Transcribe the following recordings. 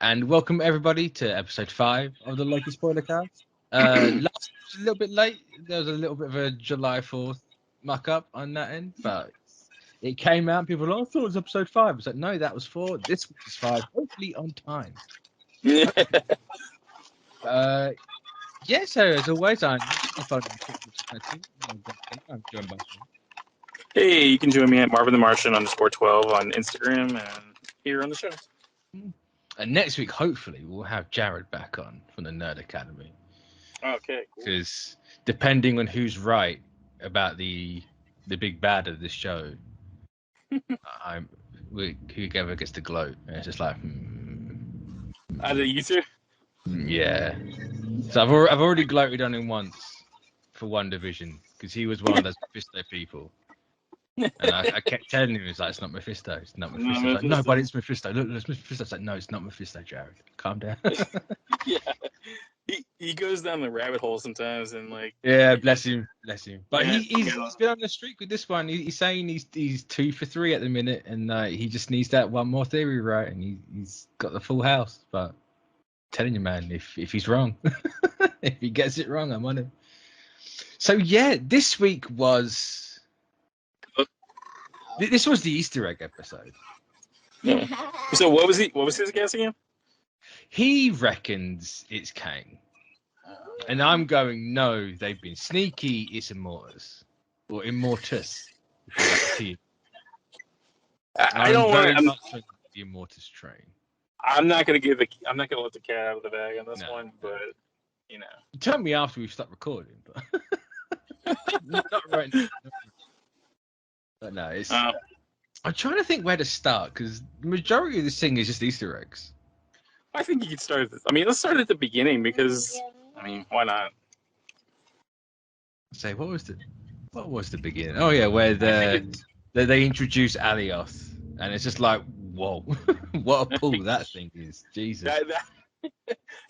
and welcome everybody to episode 5 of the Loki Spoilercast. Last was a little bit late. There was a little bit of a July 4th muck up on that end, but it came out. People were like, I thought it was episode 5. It's like, no, that was 4. This was 5. Hopefully on time. Yeah, so as always, I'm joined by Hey, you can join me at Marvin the Martian _12 on Instagram and here on the show. And next week, hopefully, we'll have Jared back on from the Nerd Academy. Okay, cool. Because depending on who's right about the big bad of this show, whoever gets to gloat. And it's just like, Either you two? Yeah. So I've already gloated on him once for WandaVision because he was one of those Mephisto people. And I kept telling him, it's like, it's not Mephisto. It's not Mephisto. No, like, no, but it's Mephisto. Look, it's Mephisto. It's like, no, it's not Mephisto, Jared. Calm down. Yeah. He goes down the rabbit hole sometimes and like. Yeah, bless him. But Yeah, he's been on the streak with this one. He's saying he's 2 for 3 at the minute, and he just needs that one more theory right, and he's got the full house. But I'm telling you, man, if he's wrong, if he gets it wrong, I'm on him. So yeah, this week was. This was the Easter egg episode. Yeah. So what was his guess again? He reckons it's Kang. And I'm going, no, they've been sneaky, it's Immortus. Or Immortus. I don't want to the Immortus train. I'm not gonna let the cat out of the bag on this one, but you know. Tell me after we've stopped recording, but not right now. But no, it's. I'm trying to think where to start because the majority of this thing is just Easter eggs. I think you could start. Let's start at the beginning because, why not? Say what was the beginning? Oh yeah, where they introduce Alioth, and it's just like, whoa, what a pull that thing is, Jesus.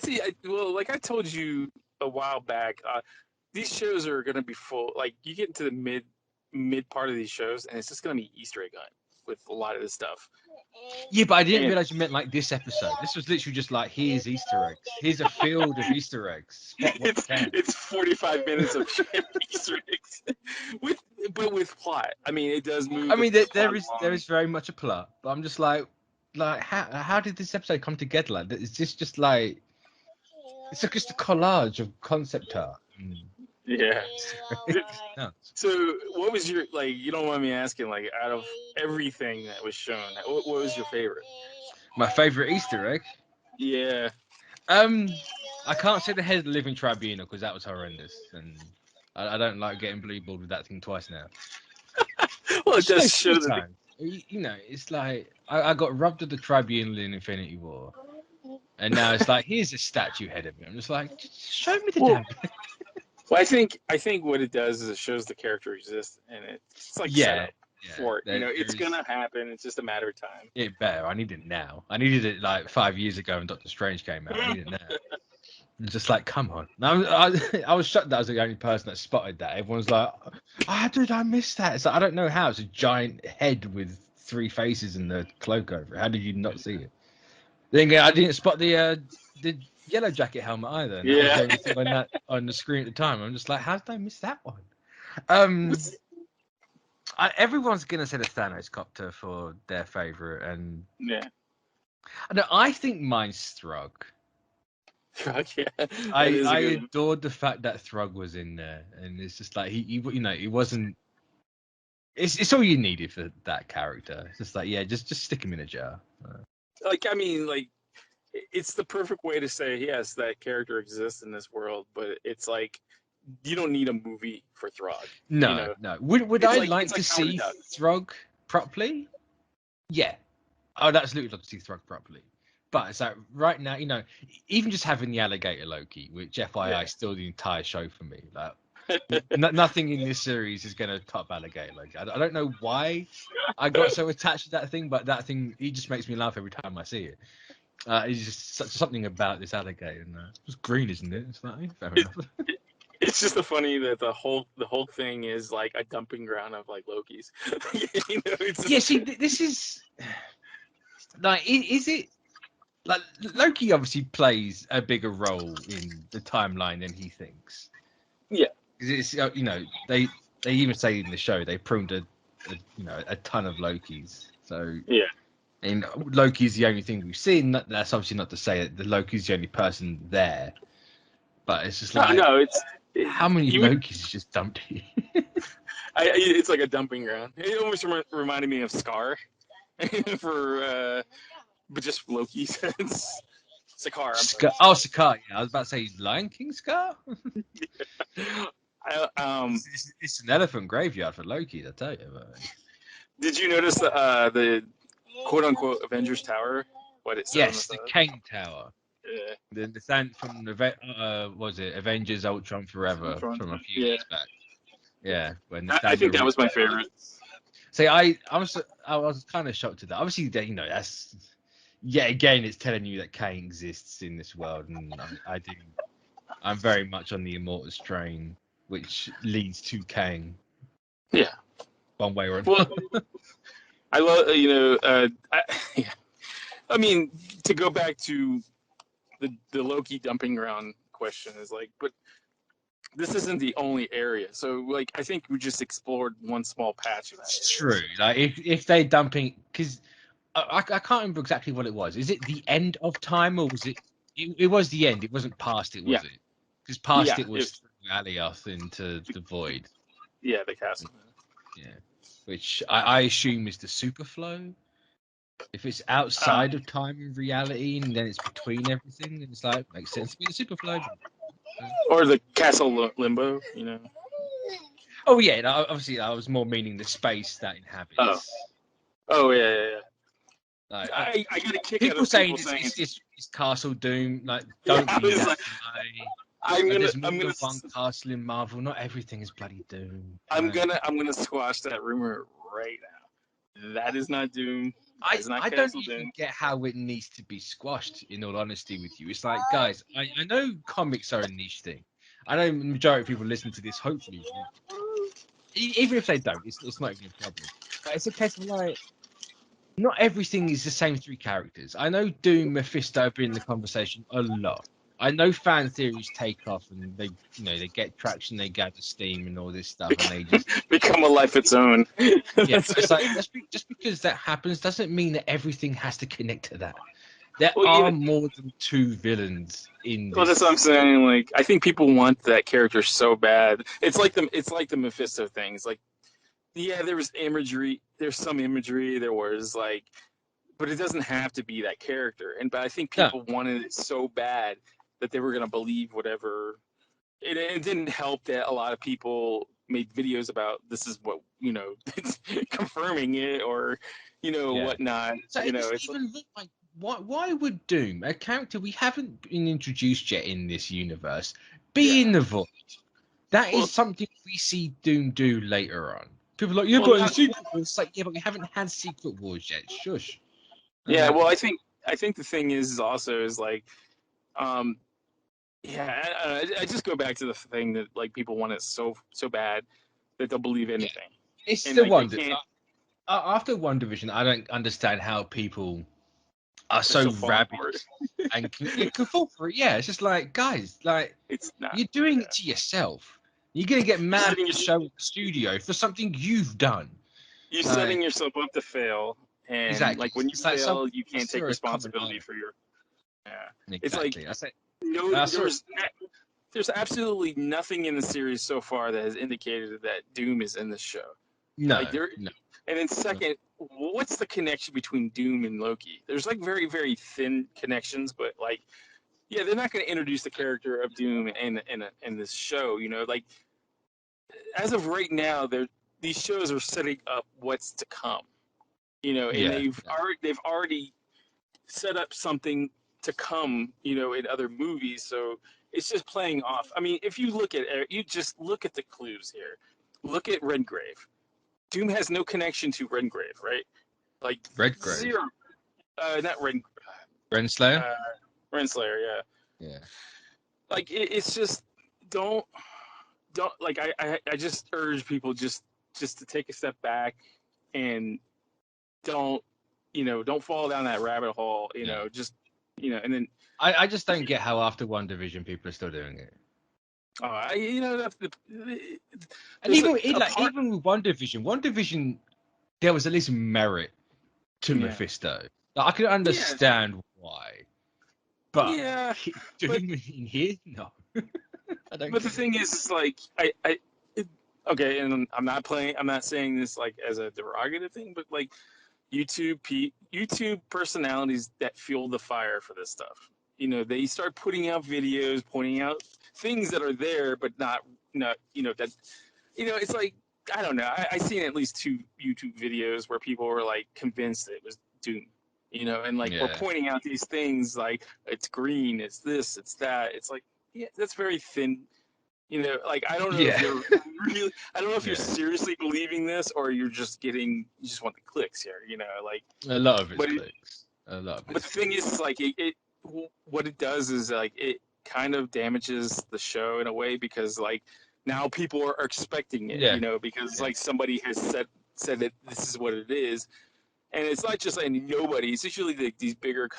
See, like I told you a while back, these shows are gonna be full. Like you get into the mid part of these shows, and it's just gonna be Easter egg hunt with a lot of this stuff. Yeah, but I didn't realize you meant like this episode. This was literally just like, here's Easter eggs. Here's a field of Easter eggs. It's 45 minutes of Easter eggs, with plot. It does move. There is very much a plot, but I'm just like how did this episode come together? Like, is this just like it's like just a collage of concept art? Yeah. So what was your, you don't mind me asking, out of everything that was shown, what was your favorite? My favorite Easter egg? Yeah. I can't say the head of the living tribunal because that was horrendous, and I don't like getting blue-balled with that thing twice now. Well, it just shows that. It's like I got robbed of the tribunal in Infinity War, and now it's like, here's a statue head of me. I'm just like, just show me the damn thing. Well, I think what it does is it shows the character exists, and it's like set up for it. It's gonna happen. It's just a matter of time. It better. I need it now. I needed it like 5 years ago when Doctor Strange came out. I need it now. I'm just like, come on. I was shocked that I was the only person that spotted that. Everyone's like, how did I miss that? It's like, I don't know how. It's a giant head with 3 faces and the cloak over it. How did you not see it? Then I didn't spot the Yellow Jacket helmet either. Yeah. On the screen at the time. I'm just like, how did I miss that one? Everyone's gonna say the Thanos copter for their favorite, and yeah. I think mine's Throg. Throg, yeah. I adored the fact that Throg was in there, and it's just like he wasn't. It's all you needed for that character. It's just like, yeah, just stick him in a jar. It's the perfect way to say, yes, that character exists in this world, but it's like, you don't need a movie for Throg. No. Would I like to see Throg properly? Yeah. I would absolutely love to see Throg properly. But it's like, right now, even just having the alligator Loki, which FYI is still the entire show for me. Like, nothing in this series is going to top alligator Loki. I don't know why I got so attached to that thing, but that thing, he just makes me laugh every time I see it. It's just something about this alligator. And, it's green, isn't it? It's like, fair enough. It's just funny that the whole thing is like a dumping ground of like Loki's. See, this is like, is it like Loki obviously plays a bigger role in the timeline than he thinks. Yeah. It's they even say in the show they pruned a ton of Lokis. So Yeah. and Loki's the only thing we've seen. That's obviously not to say that the Loki's the only person there, but it's just like how many Lokis is just dumped here? It's like a dumping ground. It almost reminded me of Scar for but just Loki sense. Sakaar. Sakaar. Yeah, I was about to say Lion King Scar. It's an elephant graveyard for Loki, I tell you. Did you notice the quote unquote Avengers Tower? What it said? Yes, the Kane Tower. Yeah. The stand from was it Avengers Ultron Forever from a few years back. Yeah, when I think that was my favorite. See, I was kind of shocked at that. Obviously, that's again, it's telling you that Kane exists in this world, and I'm very much on the Immortus train, which leads to Kane. Yeah, one way or another. Well, I love I mean, to go back to the Loki dumping ground question is like, but this isn't the only area. So, like, I think we just explored one small patch of that. It's true. Like, if they're dumping, because I can't remember exactly what it was. Is it the end of time, or was it? It was the end. It wasn't past it, was it? Because past it was Alioth into the void. Yeah, the castle. Yeah, which I assume is the superflow. If it's outside of time and reality, and then it's between everything, then it's like makes sense to be the superflow. Or the castle limbo, Oh yeah, obviously I was more meaning the space that inhabits. Oh yeah. Like, I get a kick people out of saying it's Castle Doom. Like, don't be that way. There's more than one castle in Marvel. Not everything is bloody Doom. I'm gonna squash that rumor right now. That is not Doom. I don't even get how it needs to be squashed, in all honesty with you. It's like, guys, I know comics are a niche thing. I know the majority of people listen to this, hopefully. Even if they don't, it's not even a problem. But it's a case of like, not everything is the same three characters. I know Doom, Mephisto have been in the conversation a lot. I know fan theories take off and they get traction, they gather steam and all this stuff, and they just become a life its own. It's like just because that happens doesn't mean that everything has to connect to that. There are more than two villains in this. Well, that's what I'm saying. Like, I think people want that character so bad. It's like the Mephisto thing. It's like, yeah, there was imagery. There's some imagery. There was like, but it doesn't have to be that character. But I think people wanted it so bad that they were gonna believe whatever. It didn't help that a lot of people made videos about this is what confirming it or whatnot. So it's even look like why would Doom, a character we haven't been introduced yet in this universe, be in the void? That is something we see Doom do later on. People are like, you've got Secret Wars. It's like, yeah, but we haven't had Secret Wars yet. Shush. Yeah, well, I think the thing is also like, I just go back to the thing that like people want it so bad that they'll believe anything. It's the one after WandaVision, I don't understand how people are so rabid and can fall for it. Yeah, it's just like, guys, like, it's not, you're doing it to yourself. You're gonna get mad at the show at the studio for something you've done. You're setting yourself up to fail, and like when you fail, you can't take responsibility for your. Yeah, exactly. It's like there's absolutely nothing in the series so far that has indicated that Doom is in the show. No, no. And then second, what's the connection between Doom and Loki? There's like very, very thin connections, but like, yeah, they're not going to introduce the character of Doom in this show. Like as of right now, these shows are setting up what's to come. And they've already set up something to come. In other movies, so it's just playing off. I mean, if you look at the clues here. Look at Redgrave. Doom has no connection to Redgrave, right? Like Redgrave. Zero. Not Redgrave. Renslayer. Renslayer, yeah. Yeah. Like it's just don't like I just urge people just to take a step back and don't fall down that rabbit hole. Just And then I just don't get how after WandaVision people are still doing it. And even even with WandaVision, there was at least merit to Mephisto. Like, I can understand why, but doing it in here, no. I don't. But the thing is like okay, and I'm not saying this like as a derogative thing, but like YouTube personalities that fuel the fire for this stuff. They start putting out videos, pointing out things that are there, but not that it's like I don't know. I seen at least 2 YouTube videos where people were like convinced that it was Doom, and like we're pointing out these things like it's green, it's this, it's that. It's like that's very thin. Like I don't know if you're really, I don't know if you're seriously believing this or you just want the clicks here. Like a lot of it's clicks. A lot of it. But the thing is, like what it does is like it kind of damages the show in a way because like now people are expecting it. Because like somebody has said that this is what it is. And it's not just like nobody. It's usually these bigger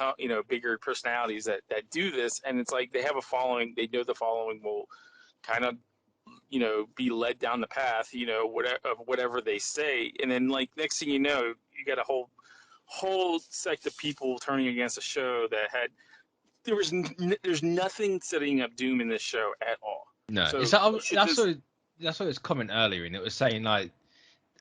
personalities that do this, and it's like they have a following. They know the following will kind of, be led down the path, whatever they say, and then like next thing you know, you got a whole sect of people turning against a show that there's nothing setting up Doom in this show at all. No, so that's what was comment earlier, and it was saying like.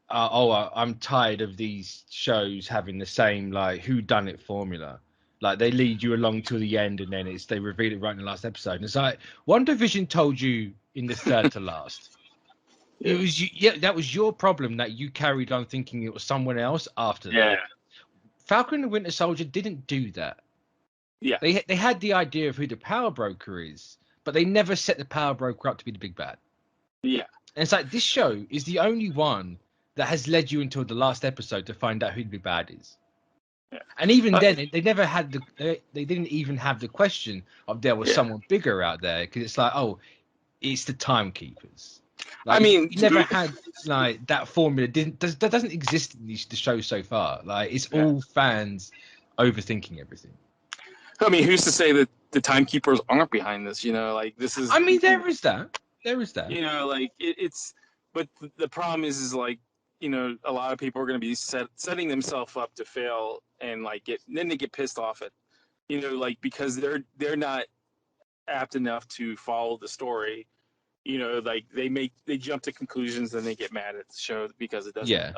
I'm tired of these shows having the same like whodunit formula. Like they lead you along to the end, and then they reveal it right in the last episode. And it's like WandaVision told you in the third to last. It was that was your problem that you carried on thinking it was someone else after that. Yeah. Falcon and the Winter Soldier didn't do that. Yeah. They had the idea of who the power broker is, but they never set the power broker up to be the big bad. Yeah. And it's like this show is the only one that has led you until the last episode to find out who the big bad is. Yeah. And even then, they never had they didn't even have the question of there was someone bigger out there, because it's like, oh, it's the timekeepers. Like, I mean, you never had like that formula. That doesn't exist in the show so far. Like it's all fans overthinking everything. I mean, who's to say that the timekeepers aren't behind this? Like this is. I mean, there is that. Like it's. But the problem is like. A lot of people are going to be setting themselves up to fail and like then they get pissed off at, like because they're not apt enough to follow the story, like they jump to conclusions and they get mad at the show because it doesn't,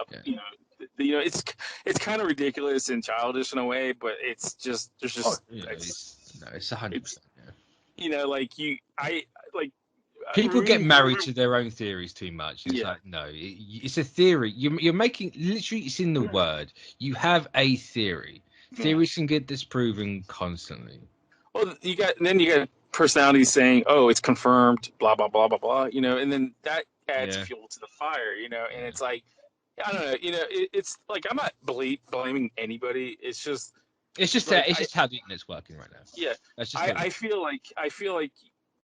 it's kind of ridiculous and childish in a way, but it's just there's just it's 100%. People get married to their own theories too much. It's like, no, it's a theory. You're making, literally, it's in the word. You have a theory. Theories can get disproven constantly. Well, you got personalities saying, oh, it's confirmed, blah, blah, blah, blah, blah, and then that adds fuel to the fire, and it's like, I don't know, it's like, I'm not blaming anybody. It's just how the internet's working right now. Yeah. I feel like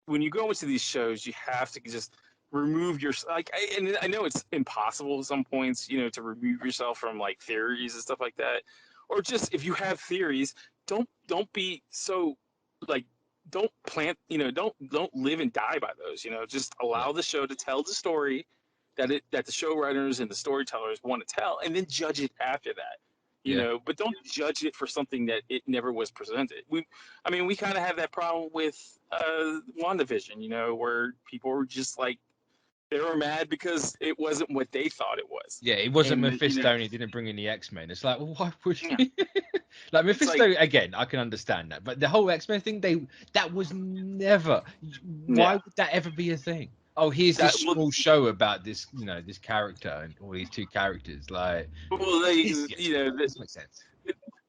when you go into these shows, you have to just remove your and I know it's impossible at some points, to remove yourself from like theories and stuff like that, or just if you have theories, don't be so like don't plant, don't live and die by those, just allow the show to tell the story that the showrunners and the storytellers want to tell, and then judge it after that. But don't judge it for something that it never was presented. We kind of have that problem with WandaVision, where people were just like, they were mad because it wasn't what they thought it was. Yeah, it wasn't Mephisto, and he didn't bring in the X-Men. It's like, well, why would you? Like Mephisto, again, I can understand that, but the whole X-Men thing, that was never. Why would that ever be a thing? Oh, here's this small show about this, this character and all these two characters. Like, well, this makes sense.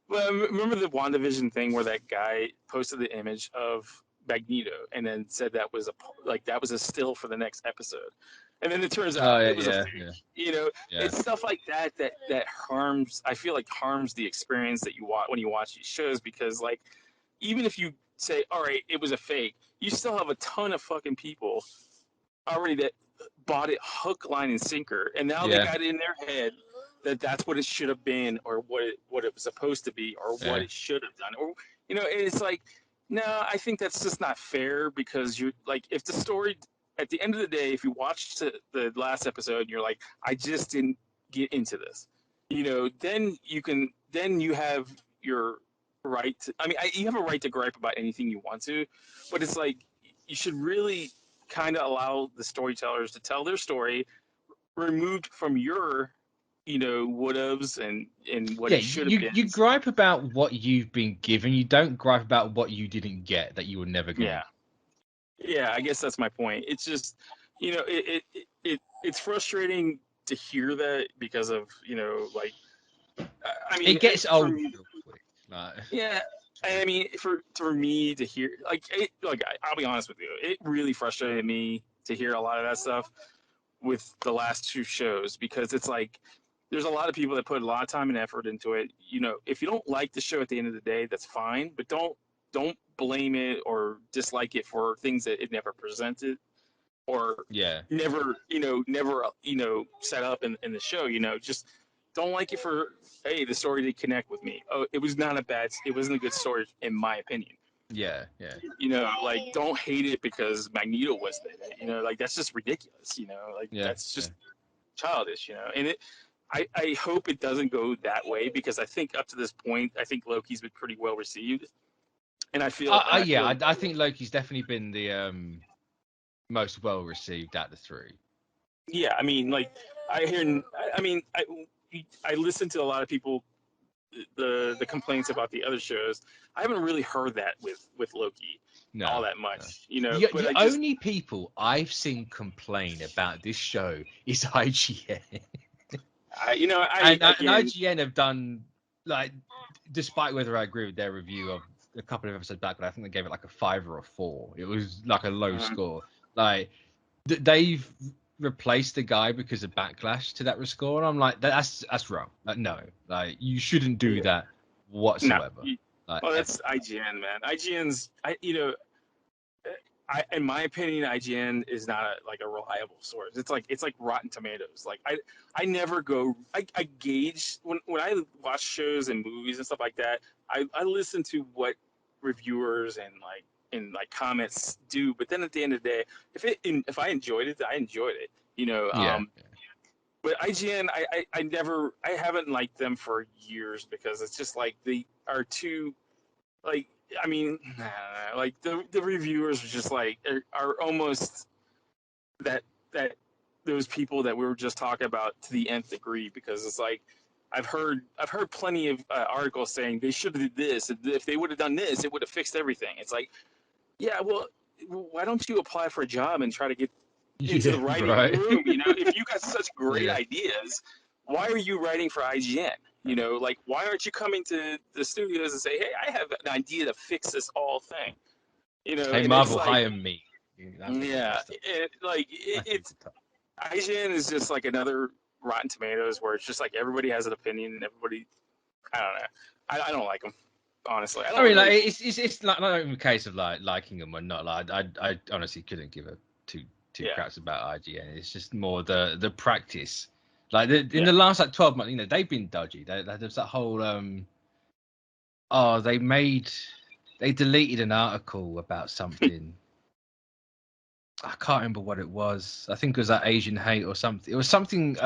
Well, remember the WandaVision thing where that guy posted the image of Magneto and then said that was a still for the next episode, and then it turns out it was a fake. It's stuff like that harms. I feel like harms the experience that you watch when you watch these shows, because like even if you say, all right, it was a fake, you still have a ton of fucking people already that bought it hook, line, and sinker, and now they got it in their head that that's what it should have been, or what it was supposed to be, or what it should have done, or You know, and it's like, no, I think that's just not fair because you're like, if the story, at the end of the day, if you watch the last episode and you're like, I just didn't get into this, you know, then you have your right to, I mean, you have a right to gripe about anything you want to, but it's like, you should really kind of allow the storytellers to tell their story removed from your, you know, would haves and what Yeah, it should have been. you gripe about what you've been given. You don't gripe about what you didn't get that you were never going to. Yeah. Yeah, I guess that's my point. It's just, you know, it's frustrating to hear that because of, you know, like, I mean, It gets for old me, real quick. Like, yeah, I mean, for me to hear, I'll be honest with you, it really frustrated me to hear a lot of that stuff with the last two shows because it's like there's a lot of people that put a lot of time and effort into it. You know, if you don't like the show at the end of the day, that's fine, but don't blame it or dislike it for things that it never presented or yeah, never set up in the show. You know, just don't like it for, hey, the story did connect with me. Oh, it wasn't a good story in my opinion. yeah, yeah. You know, like don't hate it because Magneto was in it. You know, like that's just ridiculous. You know, like Yeah, that's just childish. You know, and I hope it doesn't go that way because I think up to this point, I think Loki's been pretty well received, and I feel, I think Loki's definitely been the most well received out of the three. yeah, I mean, like I mean, I listen to a lot of people the complaints about the other shows. I haven't really heard that with Loki all No, that no. much, you know. But The I just, only people I've seen complain about this show is IGN. And again, IGN have done, like, despite whether I agree with their review of a couple of episodes back, but I think they gave it like a 5 or a 4. It was like a low score. Like, they've replaced the guy because of backlash to that score, and I'm like, that's wrong. Like, no, like you shouldn't do that no. whatsoever. Like, Well, that's IGN, man. IGN's, in my opinion, IGN is not like a reliable source. It's like Rotten Tomatoes. Like I never go. I gauge when I watch shows and movies and stuff like that. I listen to what reviewers and comments do. But then at the end of the day, if I enjoyed it, I enjoyed it. You know. yeah, But IGN, I haven't liked them for years because it's just like they are too, like, I mean, like the reviewers are just like are almost that that those people that we were just talking about to the nth degree because it's like I've heard plenty of articles saying they should have did this, if they would have done this it would have fixed everything. It's like, yeah, well, why don't you apply for a job and try to get into yeah, the writing right. room? You know, if you got such great Yeah. ideas, why are you writing for IGN? You know, like why aren't you coming to the studios and say, hey, I have an idea to fix this all thing? You know, Hey, and it's Marvel, like, hire me. That's what yeah, stuff. it's IGN is just like another Rotten Tomatoes where it's just like everybody has an opinion and everybody, I don't know, I don't like them. Honestly, I I don't mean, like really. it's like not even a case of like liking them or not. Like I honestly couldn't give a two Yeah, craps about IGN. It's just more the practice. Like in yeah, the last like 12 months, they've been dodgy. There's that whole oh they deleted an article about something. I can't remember what it was. I think it was that Asian hate or something. It was something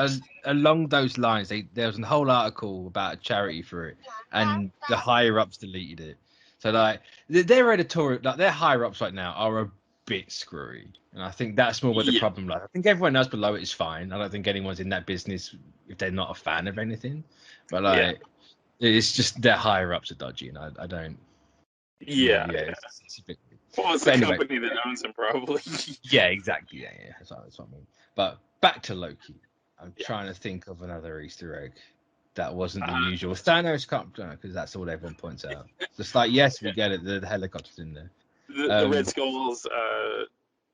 along those lines. There was a whole article about a charity for it, and the higher ups deleted it. So like their editorial, like their higher ups right now are a bit screwy, and I think that's more where the yeah, problem lies. I think everyone else below it is fine. I don't think anyone's in that business if they're not a fan of anything. But yeah, like it's just their higher ups are dodgy, and I don't. yeah, Yeah, yeah. it's a bit. Well, it's the But anyway. company that owns them, probably. Yeah, exactly. Yeah. That's what I mean. But back to Loki. I'm Yeah. trying to think of another Easter egg that wasn't the Uh, usual. Thanos can't, because that's all everyone points out. Just like, yes, we get it. The helicopter's in there. the Red Skull's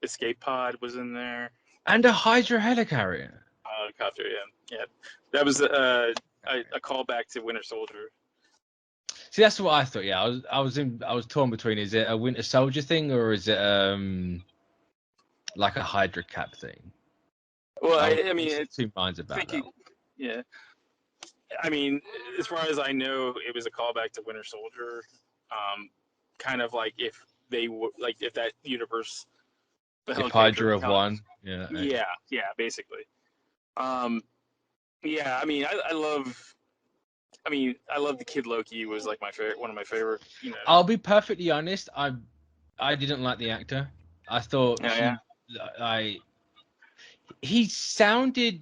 escape pod was in there. And a Hydra helicarrier. Helicopter, yeah, yeah. That was a callback to Winter Soldier. See, that's what I thought. Yeah, I was torn between, is it a Winter Soldier thing or is it like a Hydra cap thing? Well, I was I mean, it's two minds about that thinking, one. yeah. I mean, as far as I know, it was a callback to Winter Soldier. kind of like if they were like if that universe, the If helicopter Hydra have won, yeah. yeah, basically. Yeah, I mean, I love. I mean, I love the Kid Loki. Was like my favorite, one of my favorite. You know. I'll be perfectly honest. I didn't like the actor. I thought Oh, yeah. he sounded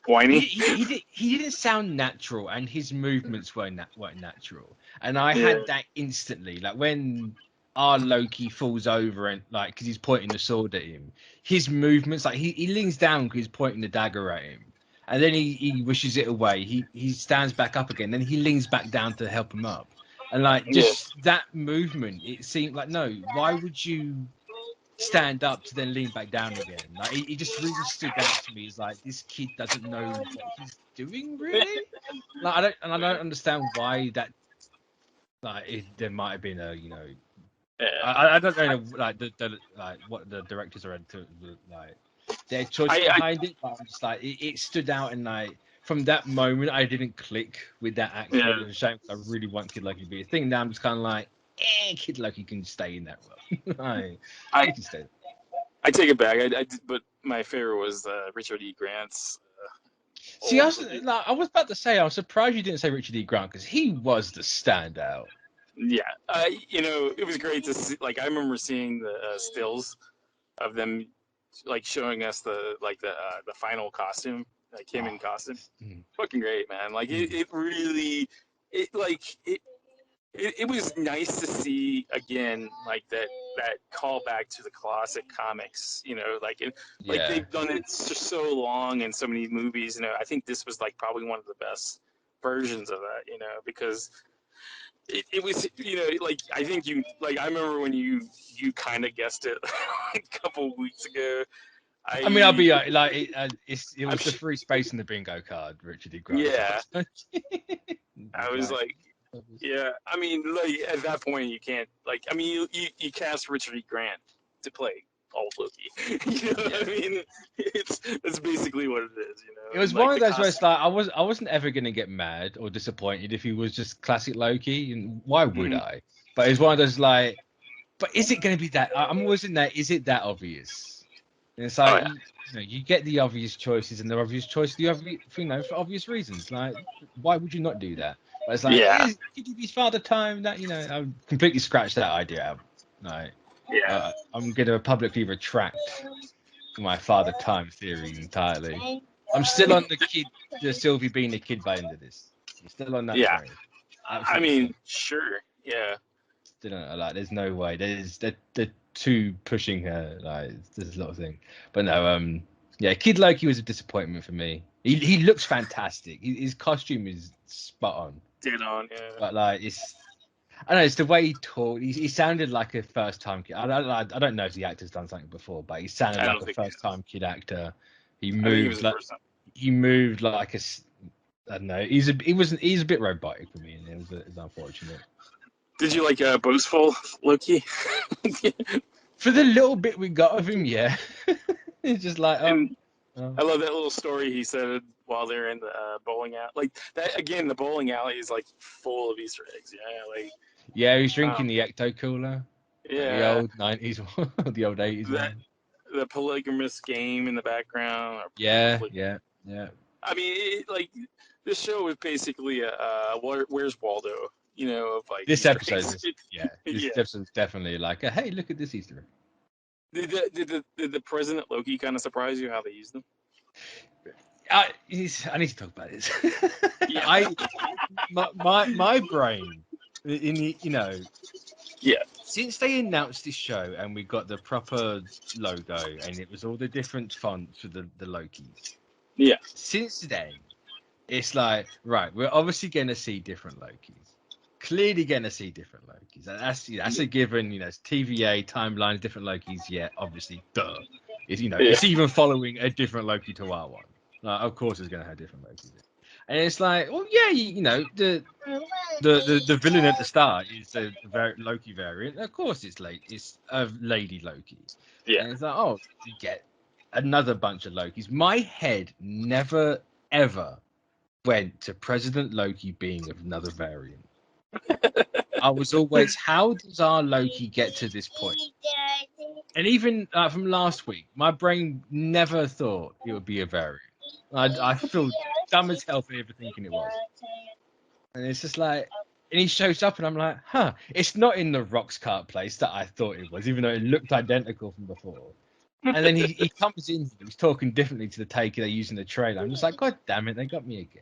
Whiny. he didn't sound natural, and his movements weren't natural. And I Yeah. had that instantly, like when our Loki falls over and like because he's pointing the sword at him, his movements like he leans down because he's pointing the dagger at him, and then he wishes it away. He stands back up again, then he leans back down to help him up, and like just that movement, it seemed like no, why would you stand up to then lean back down again? Like he just really stood out to me. It's like this kid doesn't know what he's doing, really. Like I don't understand why that. Like there might have been a I don't know like the like what the directors are into like their choice behind it, but I'm just like it stood out, and like from that moment I didn't click with that actor. Yeah. It was a shame 'cause I really want Kid Loki to be a thing. Now I'm just kind of like, Kid Loki can stay in that role. He can stay. I take it back. But my favorite was Richard E. Grant's. See, I was about to say, I was surprised you didn't say Richard E. Grant because he was the standout. Yeah, it was great to see. Like, I remember seeing the stills of them, like showing us the final costume, like him in costume. Fucking great, man. Like it really, it was nice to see again, like that callback to the classic comics. They've done it for so long in so many movies. I think this was like probably one of the best versions of that. Because it was, I think I remember when you kind of guessed it a couple of weeks ago. I mean, I'll be like, it was the free space in the bingo card, Richard E. Grant. Yeah. I was like, yeah. I mean, like at that point, you can't you cast Richard E. Grant to play old Loki. What I mean? That's basically what it is. It was one of those where it's like I wasn't ever gonna get mad or disappointed if he was just classic Loki, and why would I? But it's one of those like, but is it gonna be that? I'm always in that. Is it that obvious? And it's like you get the obvious choices, and the obvious choice, for obvious reasons. Like, why would you not do that? But it's like, could you be Father Time? That I completely scratched that idea out. Like, I'm gonna publicly retract my Father Time theory entirely. I'm still on the Sylvie being the kid by the end of this. I'm still on that train. I mean, sure, yeah. Still on, like, there's no way. They're too pushing her. Like, there's a lot of things. But no, Kid Loki was a disappointment for me. He looks fantastic. His costume is spot on. Dead on, yeah. But like, I don't know, it's the way he talked. He sounded like a first-time kid. I don't know if the actor's done something before, but he sounded like a first-time kid actor. He moved like a. I don't know. He's a bit robotic for me, and it was unfortunate. Did you like boastful Loki? For the little bit we got of him, yeah. It's just like, I love that little story he said while they're in the bowling alley. Like that again, the bowling alley is like full of Easter eggs. Yeah, he was drinking the Ecto Cooler. Yeah, the old 90s one, the old 80s one. The polygamous game in the background. Yeah. I mean, this show is basically Where's Waldo? Of like this episode. This episode is definitely like, hey, look at this Easter egg. Did the President Loki kind of surprise you how they used them? I need to talk about this. My brain, since they announced this show and we got the proper logo and it was all the different fonts for the Lokis. Yeah. Since then, it's like, right, we're obviously going to see different Lokis. Clearly going to see different Lokis. That's a given. It's TVA timelines, different Lokis. Yeah, obviously, duh. It's even following a different Loki to our one. Like, of course, it's going to have different Lokis. And it's like, well, yeah, the villain at the start is the Loki variant. Of course, it's a Lady Loki. Yeah. And it's like, oh, you get another bunch of Lokis. My head never ever went to President Loki being of another variant. I was always, how does our Loki get to this point? And even from last week, my brain never thought it would be a variant. I feel dumb as hell for ever thinking it was. And it's just like, and he shows up, and I'm like, huh, it's not in the Rock's cart place that I thought it was, even though it looked identical from before. And then he comes in, he's talking differently to the take they use in the trailer. I'm just like, God damn it, they got me again.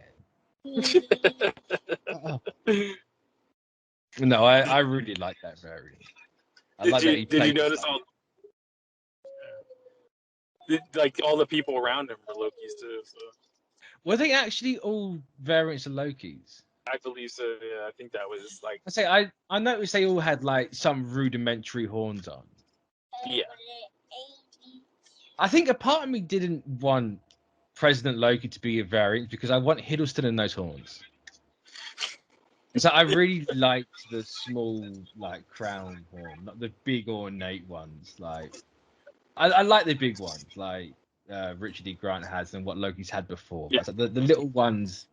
No, I really like that variant. Did you notice all the people around him were Lokis too? So. Were they actually all variants of Lokis? I believe so. Yeah, I think that was like. I noticed they all had like some rudimentary horns on. Yeah. I think a part of me didn't want President Loki to be a variant because I want Hiddleston in those horns. So I really liked the small, like, crown horn, not the big ornate ones. Like, I like the big ones, like Richard E. Grant has and what Loki's had before. Yeah. But the little ones,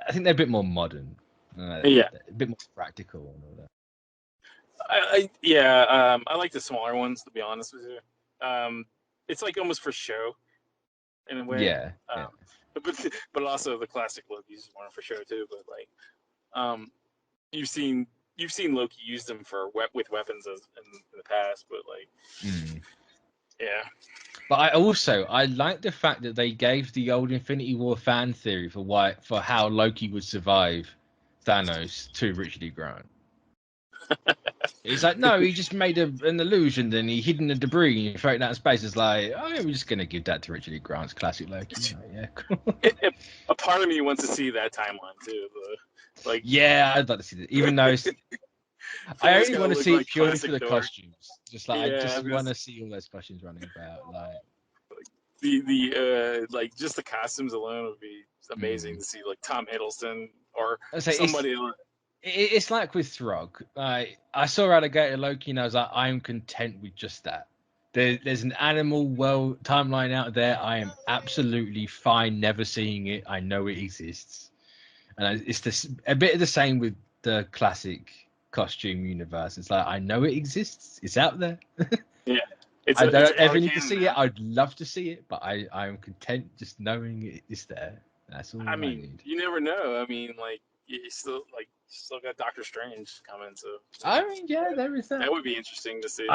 I think they're a bit more modern. Yeah. A bit more practical and all that. I like the smaller ones, to be honest with you. It's like almost for show, in a way. Yeah. But also the classic Loki's more for show too. But like, you've seen Loki use them with weapons in the past, but like, yeah. But I like the fact that they gave the old Infinity War fan theory for how Loki would survive Thanos to Richard E. Grant. He's like, no, he just made an illusion, then he hid in the debris and threw it out of space. It's like, oh, we're just gonna give that to Richard E. Grant's classic Loki. Like, yeah, cool. A part of me wants to see that timeline too. Like, yeah, I'd like to see that, even though I only want to see it purely for the costumes. Just like I just want to see all those costumes running about. Like the like just the costumes alone would be amazing to see, like Tom Hiddleston or somebody. It's like with Throg. I saw Alligator Loki and I was like, I am content with just that. There's an animal world timeline out there. I am absolutely fine never seeing it. I know it exists. And it's a bit of the same with the classic costume universe. It's like, I know it exists. It's out there. Yeah. I don't ever need to see it. I'd love to see it, but I am content just knowing it's there. That's all I need. You never know. I mean, like, you still got Doctor Strange coming, so. I mean, yeah, there is that. That would be interesting to see.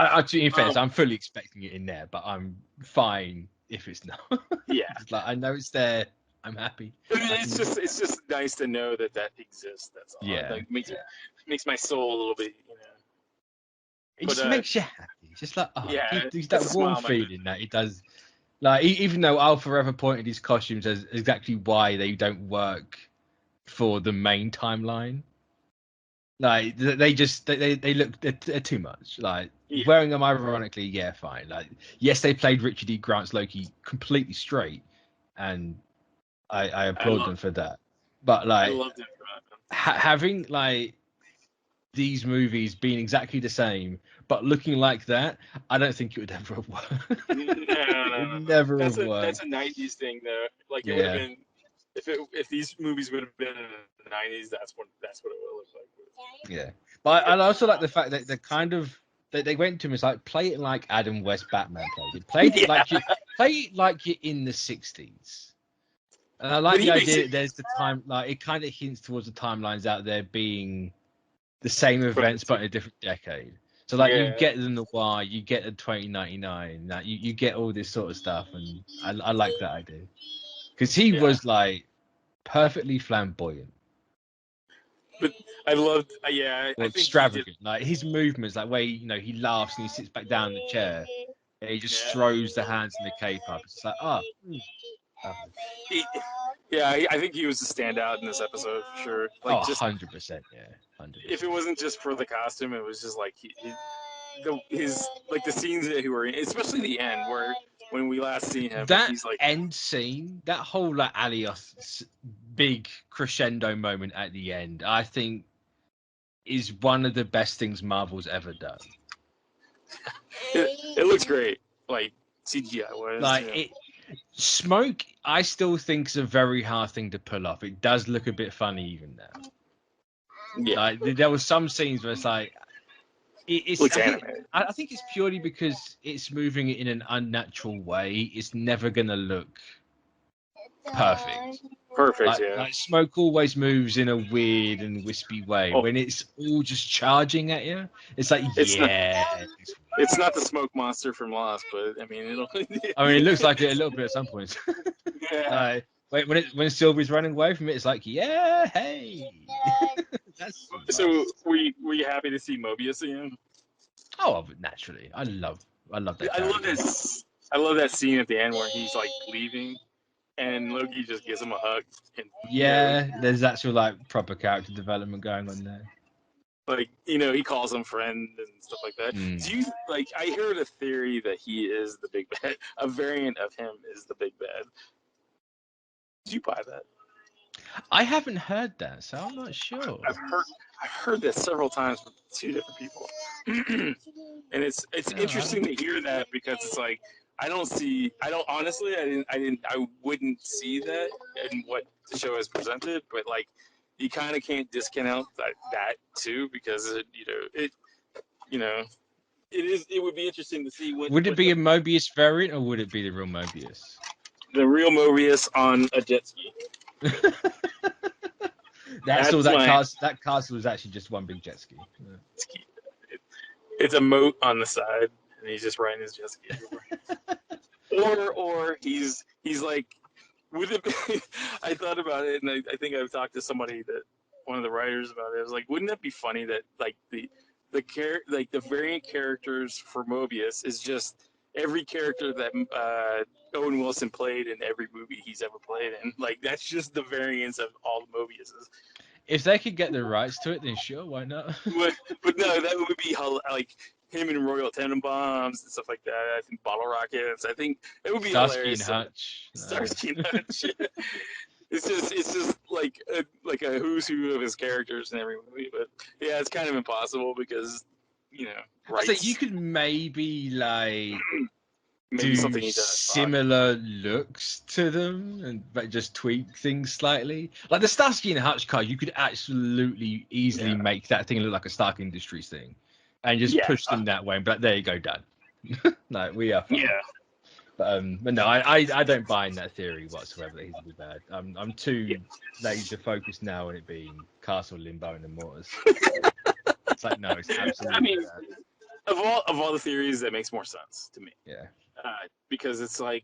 In fairness, I'm fully expecting it in there, but I'm fine if it's not. Yeah. It's like, I know it's there. I'm happy. It's just nice to know that exists. That's all. Yeah. Like, makes my soul a little bit, It just makes you happy. Just like, there's that warm feeling that it does. Like, even though I'll forever point at these costumes as exactly why they don't work for the main timeline. Like, they look, they're too much. Like, wearing them ironically, yeah, fine. Like, yes, they played Richard E. Grant's Loki completely straight, and I applaud them for that. But like, having like these movies being exactly the same but looking like that, I don't think it would ever have worked. No. Never have worked. That's a '90s thing, though. Like, it would have been if these movies would have been in the '90s. That's what it would have looked like. Yeah, but I also like the fact that they went to him. It's like, play it like Adam West Batman played it. Play it like you're in the '60s. And I like the idea that there's the time, like, it kind of hints towards the timelines out there being the same events but in a different decade. So like, you get the noir, you get the 2099, that you get all this sort of stuff, and I like that idea because he was like perfectly flamboyant. But I loved, I think extravagant. Like, his movements, like where he laughs and he sits back down in the chair, and he just throws the hands in the cape up. It's like, I think he was a standout in this episode for sure. Like, 100%, yeah, 100%. If it wasn't just for the costume, it was just like his like the scenes that he were in, especially the end where when we last seen him. That he's like, end scene, that whole like Alios big crescendo moment at the end, I think is one of the best things Marvel's ever done. It looks great, like CGI wise. Like smoke, I still think is a very hard thing to pull off. It does look a bit funny even now. Yeah. Like there was some scenes where it's like it's Looks I think, animated. I think it's purely because it's moving in an unnatural way. It's never gonna look perfect. Perfect, yeah. Like smoke always moves in a weird and wispy way. Oh, When it's all just charging at you, it's like it's not it's it's not the smoke monster from Lost, but I mean it'll. I mean, it looks like it a little bit at some points. Yeah. When Sylvie's running away from it, it's like, yeah, hey. That's So nice. were you happy to see Mobius again? Oh, naturally, I love that I love character. this. I love that scene at the end where he's like leaving, and Loki just gives him a hug, and Yeah, there's actual like proper character development going on there. like he calls him friend and stuff like that. Mm. Do you like? I heard a theory that he is the big bad. A variant of him is the big bad. Do you buy that? I haven't heard that, so I'm not sure. I've heard that several times with two different people, and it's interesting to hear that because it's like I don't honestly I wouldn't see that in what the show has presented, but like you kind of can't discount that too because it would be interesting to see Would it be a Mobius variant or would it be the real Mobius? the real Mobius on a jet ski. That's all that castle is actually just one big jet ski. Yeah. It's a moat on the side, and he's just riding his jet ski everywhere. or he's like, would it be, I thought about it, and I think I've talked to somebody that one of the writers about it. I was like, wouldn't that be funny that like the variant characters for Mobius is just every character that Owen Wilson played in every movie he's ever played in. Like that's just the variants of all the Mobiuses. If they could get the rights to it, then sure, why not? but no, that would be like him and Royal Tenenbaums and stuff like that. I think Bottle Rockets. I think it would be Starsky and hilarious. Hutch. Starsky and Hutch. It's just like a who's who of his characters in every movie. But yeah, it's kind of impossible because I say you could maybe like maybe do something he does similar looks to them and but just tweak things slightly. Like the Starsky and Hutch car, you could absolutely easily make that thing look like a Stark Industries thing, and just push them that way. But there you go, done. No, we are fine. Yeah. But no, I don't buy in that theory whatsoever that he's gonna be bad. I'm too laser focused now on it being Castle, Limbo, and Immortus. It's like no, it's absolutely. I mean, of all the theories, that makes more sense to me. Yeah. Because it's like,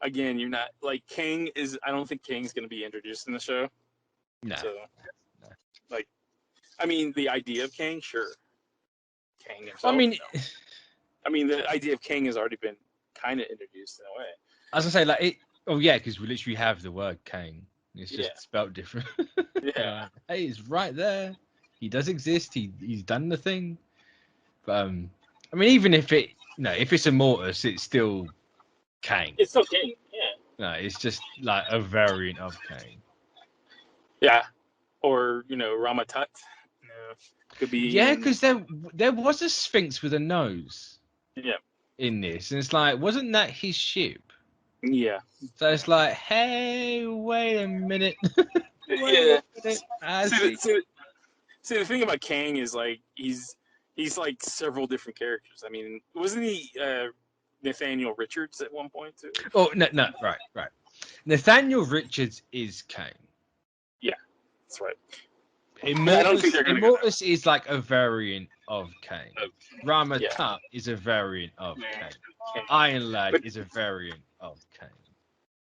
again, you're not like Kang is. I don't think Kang's going to be introduced in the show. No. So, like, I mean, the idea of Kang, sure. Kang himself. I mean, the idea of Kang has already been kind of introduced in a way. As I say, like it. Oh yeah, because we literally have the word Kang. It's just spelled different. Yeah. Hey, it's right there. He does exist. He's done the thing. But I mean, even if if it's Immortus, it's still Kang. It's still Kang. Yeah. No, it's just like a variant of Kang. Yeah. Or Ramatut. Could be. Yeah, because there was a Sphinx with a nose. Yeah. In this, and it's like, wasn't that his ship? Yeah. So it's like, hey, wait a minute. Yeah. See, the thing about Kang is like he's like several different characters. I mean, wasn't he Nathaniel Richards at one point too? Oh no, right. Nathaniel Richards is Kang. Yeah, that's right. Immortus, I don't think they're Immortus is like a variant of Kang. Ramatut is a variant of Kang. Iron Lad is a variant of Kang.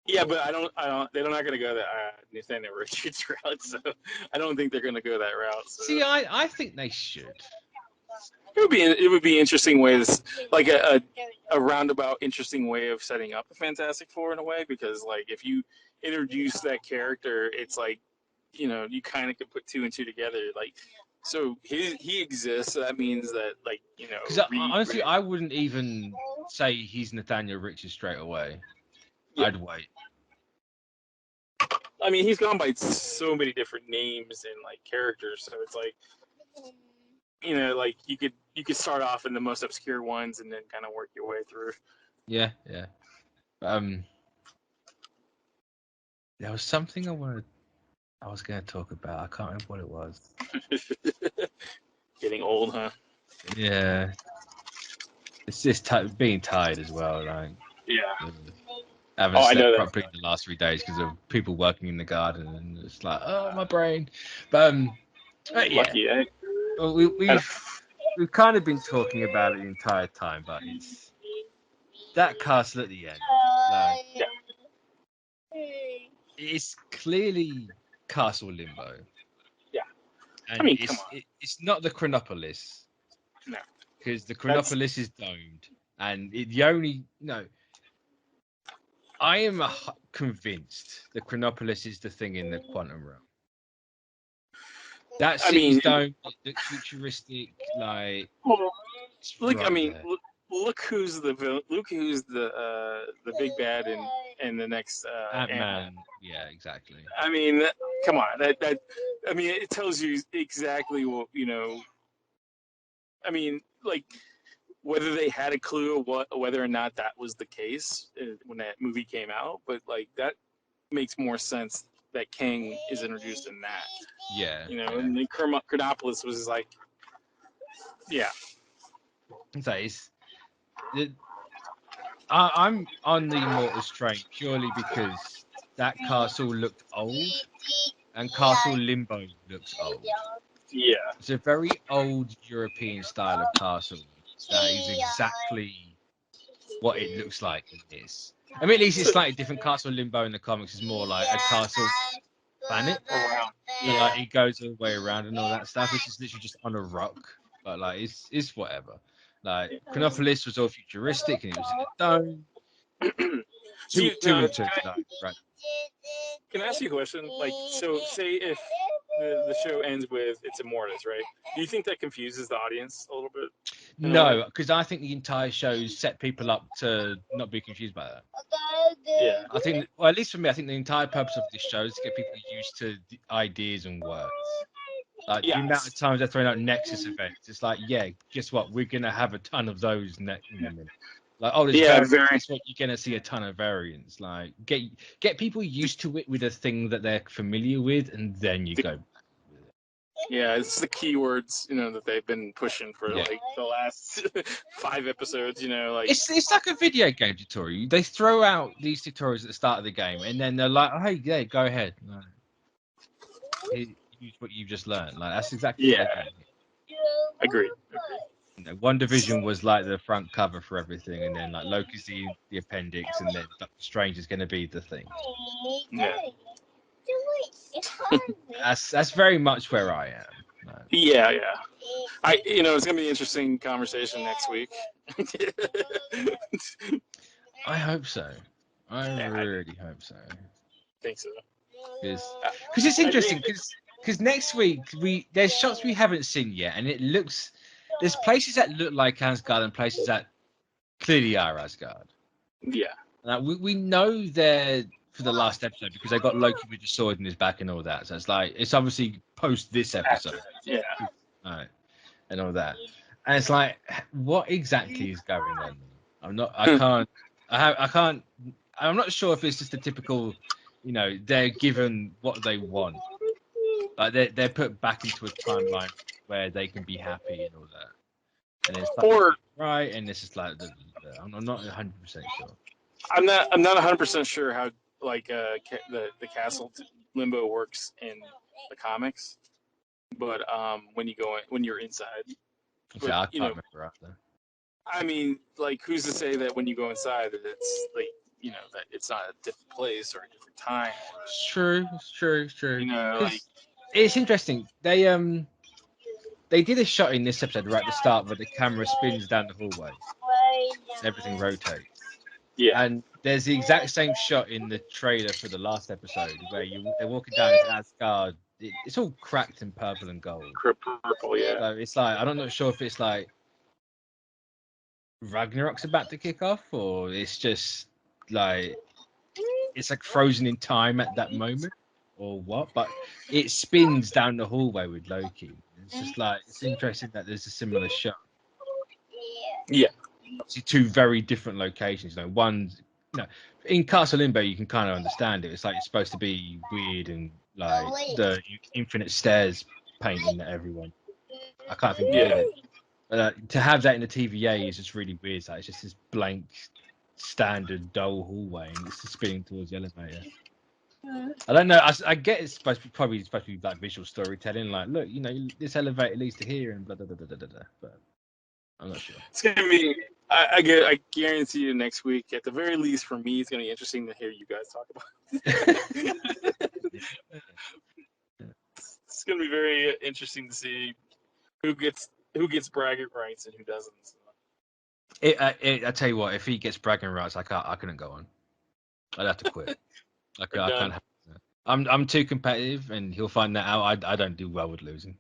Yeah, but I don't. They're not going to go that Nathaniel Richards route. So I don't think they're going to go that route. So. See, I think they should. It would be interesting ways, like a roundabout, interesting way of setting up the Fantastic Four in a way. Because like if you introduce that character, it's like you kind of could put two and two together. Like so he exists. So that means that like Because honestly, I wouldn't even say he's Nathaniel Richards straight away. Yeah. I'd wait. I mean, he's gone by so many different names and like characters, so it's like, like you could start off in the most obscure ones and then kind of work your way through. Yeah. There was something I wanted. I was going to talk about. I can't remember what it was. Getting old, huh? Yeah. It's just being tired as well. Like, Yeah. I haven't I know slept that. properly the last 3 days because of people working in the garden, and it's like, oh, my brain. But yeah, Lucky, eh? well, we've kind of been talking about it the entire time, but it's that castle at the end. Like, it's clearly Castle Limbo. Yeah. And I mean, come on. it's not the Chronopolis. No. Because the Chronopolis is domed, and the only I am convinced the Chronopolis is the thing in the quantum realm. That city's domed. It looks futuristic. Like, look, right there. look who's the big bad in the next Ant-Man. Yeah, exactly. I mean, come on. That I mean, it tells you exactly what I mean, like, whether they had a clue whether or not that was the case when that movie came out, but like that makes more sense that Kang is introduced in that. Yeah. And then Chronopolis was like, yeah. I'm on the Immortals train purely because that castle looked old, and Castle Limbo looks old. Yeah. It's a very old European style of castle. That is exactly what it looks like in this. I mean, at least it's slightly different. Castle Limbo in the comics is more like a castle planet. Yeah. Like, it goes all the way around and all that stuff. This is literally just on a rock. But like, it's whatever. Like, Chronopolis was all futuristic and it was in a dome. Two and two. Right. Can I ask you a question? Like, so say if the show ends with it's Immortals, right? Do you think that confuses the audience a little bit? No, because I think the entire show set people up to not be confused by that. Yeah. I think, well, at least for me, I think the entire purpose of this show is to get people used to the ideas and words. Like, the amount of times they're throwing out Nexus events, it's like, yeah, guess what? We're gonna have a ton of those in a minute. Like, oh, guess what? You're gonna see a ton of variants. Like, get people used to it with a thing that they're familiar with, and then you go. Yeah, it's the keywords, that they've been pushing for like the last 5 episodes. Like it's like a video game tutorial. They throw out these tutorials at the start of the game, and then they're like, oh, "Hey, yeah, go ahead. Use what you've just learned." Like, that's exactly what they're doing. Agreed. One Division was like the front cover for everything, and then like Loki's the appendix, and then Doctor Strange is going to be the thing. Yeah. That's very much where I am. Yeah. It's gonna be an interesting conversation next week. I hope so. I really hope so. Think so. Because it's interesting. Because next week there's shots we haven't seen yet, and it looks there's places that look like Asgard and places that clearly are Asgard. Yeah. We know they're for the last episode because they got Loki with the sword in his back and all that. So it's like it's obviously post this episode. Yeah. Right. And all that. And it's like, what exactly is going on? I'm not sure if it's just a typical, they're given what they want. Like they're put back into a timeline where they can be happy and all that. And it's like, right, and this is like I'm not 100% sure. I'm not 100% sure how like the castle limbo works in the comics, but when you're inside, I can't remember after. I mean, like, who's to say that when you go inside that it's like that it's not a different place or a different time? It's true. Like, it's interesting. They did a shot in this episode right at the start where the camera spins down the hallway. Everything rotates. Yeah. And there's the exact same shot in the trailer for the last episode where they're walking down as Asgard. It's all cracked in purple and gold. Purple, yeah. So it's like I'm not sure if it's like Ragnarok's about to kick off or it's just like it's like frozen in time at that moment or what. But it spins down the hallway with Loki. It's just like it's interesting that there's a similar shot. Yeah. Obviously, 2 very different locations. One's, in Castle Limbo, you can kind of understand it. It's like it's supposed to be weird and like the infinite stairs painting that everyone. I can't think who did it. To have that in the TVA is just really weird. Like, it's just this blank, standard, dull hallway, and it's just spinning towards the elevator. I don't know. I get it's probably supposed to be like visual storytelling. Like, look, this elevator leads to here, and blah blah blah blah blah. But I'm not sure. It's gonna be. I guarantee you next week, at the very least, for me, it's gonna be interesting to hear you guys talk about it. It's gonna be very interesting to see who gets bragging rights and who doesn't. I tell you what, if he gets bragging rights, I couldn't go on. I'd have to quit. I can't. I'm too competitive, and he'll find that out. I don't do well with losing.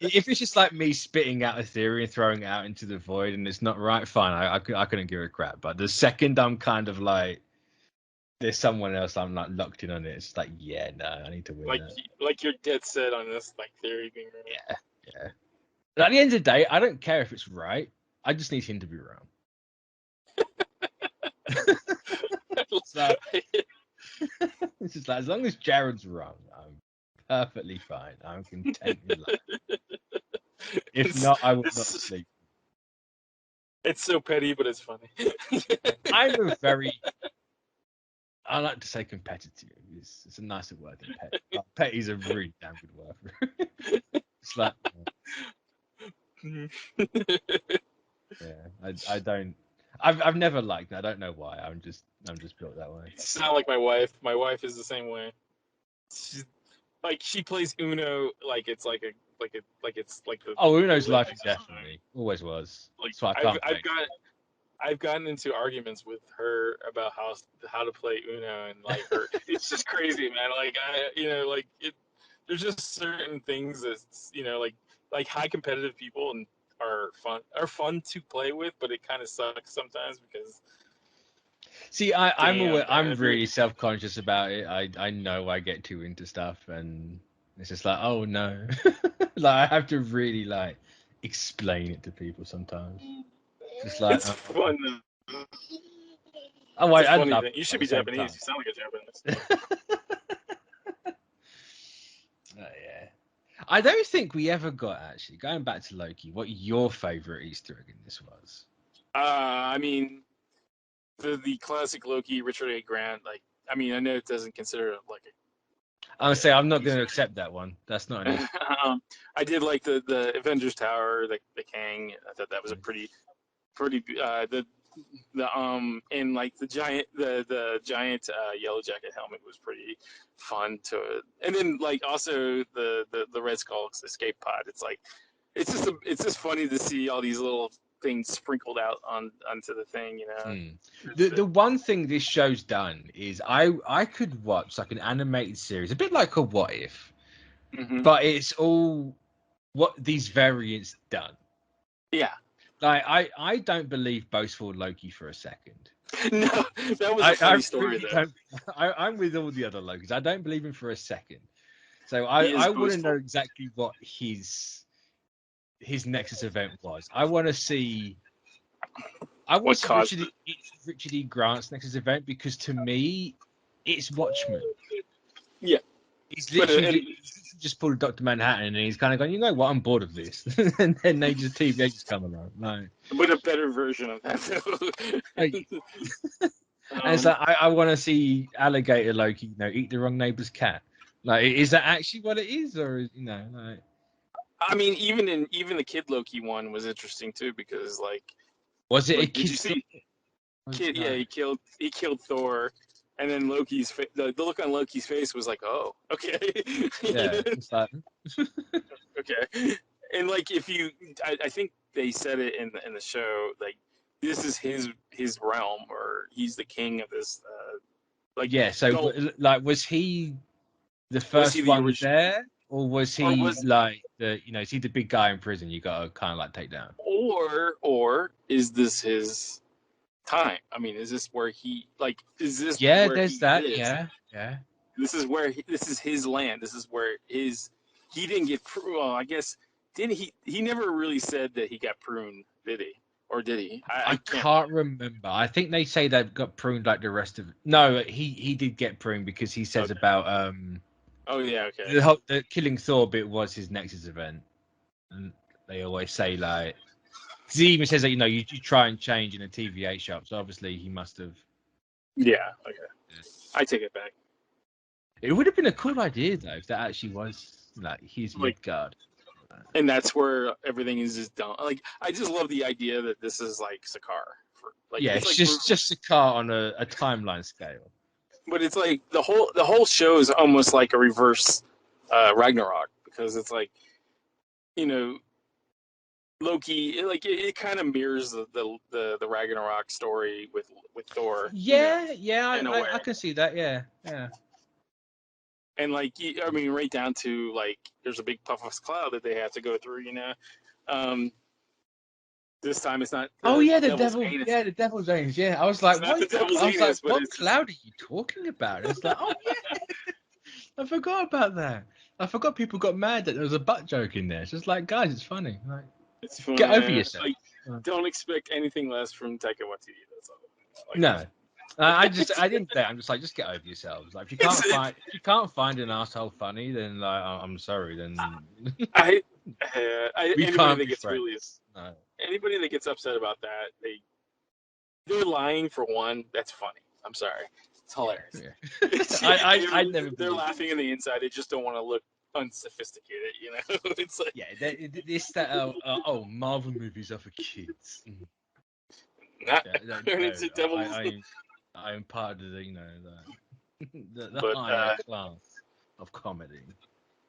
If it's just like me spitting out a theory and throwing it out into the void and it's not right, fine. I couldn't give a crap. But the second I'm kind of like, there's someone else I'm like locked in on it. It's like, yeah, no, I need to win. Like you're dead set on this like theory being right. Yeah. But at the end of the day, I don't care if it's right. I just need him to be wrong. So, it's just like, as long as Jared's wrong, I'm perfectly fine. I'm content with that. If not, I will not sleep. It's so petty, but it's funny. I like to say competitive. It's a nicer word than petty. But petty is a really damn good word for it. It's like, yeah, I don't. I've never liked that. I don't know why. I'm just built that way. It's not like my wife. My wife is the same way. She's like, she plays Uno like it's like the. Oh, Uno's life is definitely always was. Like, So I've gotten into arguments with her about how to play Uno, and like it's just crazy, man. Like there's just certain things that's like high competitive people and are fun to play with, but it kind of sucks sometimes because. See, I'm really self-conscious about it. I know I get too into stuff, and it's just like, oh no, like I have to really like explain it to people sometimes. Just like it's fun. Oh, I love it. You should be Japanese. You sound like a Japanese. Yeah. I don't think we ever got, actually, going back to Loki, what your favorite Easter egg in this was. I mean, the classic Loki, Richard A. Grant. Like, I mean, I know it doesn't consider it like I would say I'm not going to accept that one. That's not an I did like the Avengers Tower, the Kang. I thought that was a pretty and like the giant Yellow Jacket helmet was pretty fun and then like also the Red Skull's escape pod. It's like it's just funny to see all these little things sprinkled out onto the thing, The one thing this show's done is I could watch like an animated series, a bit like a What If, but it's all what these variants done. Yeah. Like I don't believe boastful Loki for a second. No, that was a funny story though. I'm with all the other Lokis. I don't believe him for a second. So I want to know exactly what his Nexus event was. I want to see Richard E. Grant's Nexus event, because to me, it's Watchmen. Yeah. He's literally just pulled Dr. Manhattan and he's kind of going, you know what, I'm bored of this. And then they just TV just come along. Like, but a better version of that. And it's like, I want to see Alligator Loki, eat the wrong neighbor's cat. Like, is that actually what it is, or like? I mean, even the Kid Loki one was interesting too, because like, was it a kid? Did you see? Kid, yeah, he killed Thor, and then Loki's the look on Loki's face was like, oh, okay. Yeah, it's like... okay. And like, I think they said it in the show, like, this is his realm, or he's the king of this. So like, was he the first one there, or was he like is he the big guy in prison you gotta kind of like take down? Or is this his time? I mean, is this where he is this? Yeah, where there's that. Is? Yeah. This is where this is his land. This is where he didn't get. Well, I guess didn't he? He never really said that he got pruned, did he? or did he? I can't remember. I think they say they've got pruned like the rest of. No, he did get pruned because he says about Oh yeah, okay. The killing Thor bit was his Nexus event, and they always say like. Because he even says that you try and change in a TVA shop, so obviously he must have. Yeah. Okay. Yeah. I take it back. It would have been a cool idea though if that actually was like his Midgard. And that's where everything is just done. Like I just love the idea that this is like Sakaar. It's just Sakaar on a timeline scale. But it's like the whole show is almost like a reverse Ragnarok, because it's like, Loki, it kind of mirrors the Ragnarok story with Thor. I can see that. Yeah. And right down to there's a big puffless cloud that they have to go through. This time it's not. The devil's anus. Yeah, I was like, what cloud are you talking about? It's like, oh yeah, I forgot about that. I forgot people got mad that there was a butt joke in there. It's just like, guys, it's funny. Like, it's funny. Get over yourself. Don't expect anything less from Taika Waititi. That's all. No. I didn't say. I'm just like, just get over yourselves. Like, if you can't find an asshole funny, then I'm sorry. Then anybody that gets anybody that gets upset about that, they're lying for one. That's funny. I'm sorry. It's hilarious. Yeah. They're laughing on the inside. They just don't want to look unsophisticated. It's like Marvel movies are for kids. I am part of the higher class of comedy.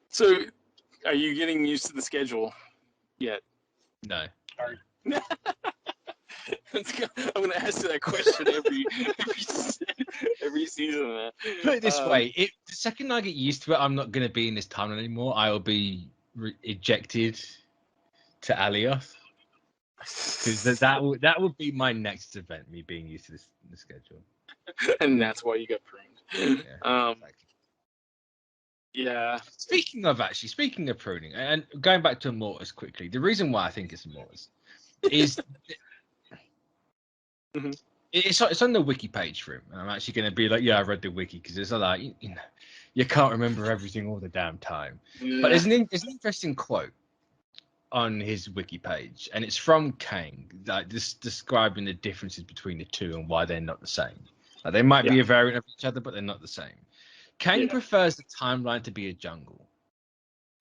So, are you getting used to the schedule yet? No. I'm going to ask you that question every season. Put it this way: the second I get used to it, I'm not going to be in this timeline anymore. I'll be ejected to Alioth. Because that would be my next event, me being used to the schedule. And that's why you got pruned. Yeah, exactly. Yeah. Speaking of pruning, and going back to Immortus quickly, the reason why I think it's Immortus is it's on the wiki page for him. And I'm actually going to be like, yeah, I read the wiki, because it's like, you can't remember everything all the damn time. Yeah. But there's an interesting quote on his wiki page, and it's from Kang, like just describing the differences between the two and why they're not the same. Like, they might be a variant of each other, but they're not the same. Kang prefers the timeline to be a jungle.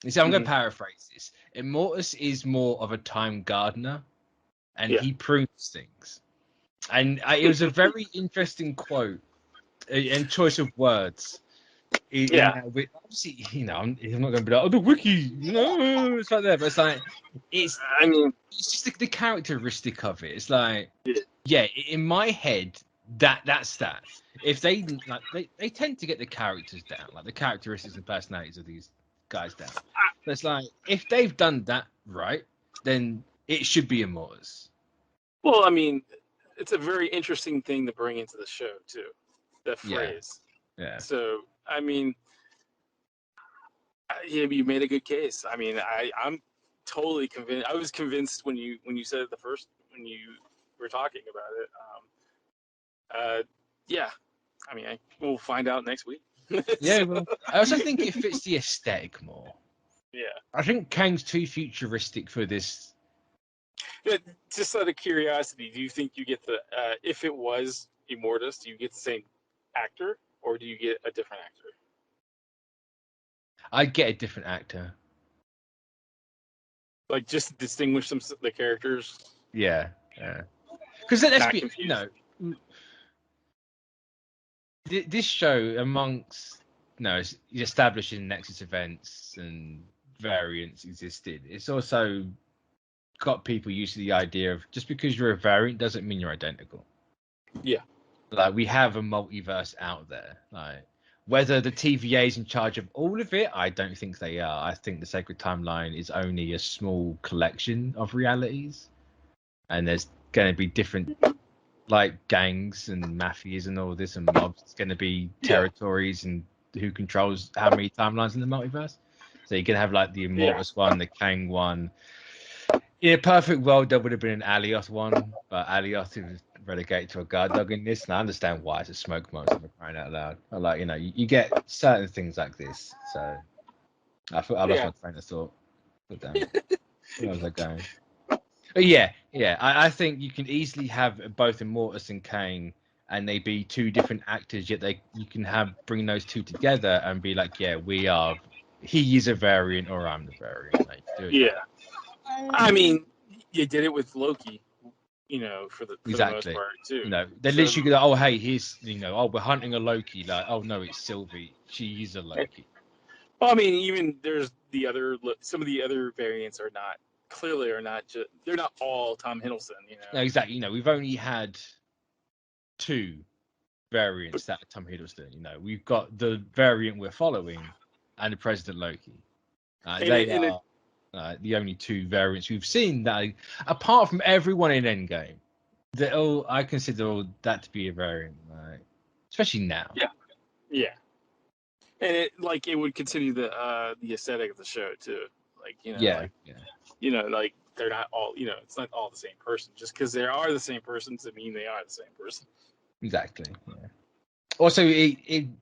You see, I'm going to paraphrase this. Immortus is more of a time gardener, and he prunes things. And it was a very interesting quote and choice of words. Obviously, I'm not going to be like, the wiki, it's like that. But it's like, it's just the characteristic of it. It's like, in my head, that's that. If they tend to get the characters down, like the characteristics and personalities of these guys down. So it's like, if they've done that right, then it should be Immortus. Well, it's a very interesting thing to bring into the show too. That phrase. Yeah. So, you made a good case. I'm totally convinced. I was convinced when you said it when you were talking about it. We'll find out next week. Yeah, well, I also think it fits the aesthetic more. Yeah. I think Kang's too futuristic for this. Yeah, just out of curiosity, do you think you get if it was Immortus, do you get the same actor, or do you get a different actor? I'd get a different actor. Like, just to distinguish the characters? Yeah. Because let's be, this show, amongst, it's establishing Nexus events and variants existed. It's also got people used to the idea of just because you're a variant doesn't mean you're identical. Yeah. Like, we have a multiverse out there. Like, whether the TVA is in charge of all of it, I don't think they are. I think the Sacred Timeline is only a small collection of realities. And there's going to be different, gangs and mafias and all this and mobs. It's going to be territories and who controls how many timelines in the multiverse. So you can have, the Immortus one, the Kang one. In a perfect world, there would have been an Alioth one, but Alioth is relegated to a guard dog in this, and I understand why. It's a smoke monster for crying out loud. But like, you get certain things like this. So I thought I lost my train of thought. But damn it. Where was I going? But yeah. I think you can easily have both Immortus and Kane, and they be two different actors, yet you can bring those two together and be like, yeah, he is a variant or I'm the variant. Like, do it. Yeah. I mean, you did it with Loki, for the most part too. They literally go, oh hey, here's we're hunting a Loki. Like, oh no, it's Sylvie. She is a Loki. Well, I mean, even there's some of the other variants are not just they're not all Tom Hiddleston. No, exactly. We've only had two variants that are Tom Hiddleston. We've got the variant we're following and the President Loki. They are the only two variants we've seen that, apart from everyone in Endgame, I consider all that to be a variant, especially now. Yeah, and it would continue the aesthetic of the show too. They're not all, it's not all the same person. Just because they are the same person doesn't mean they are the same person. Exactly. Yeah. Also,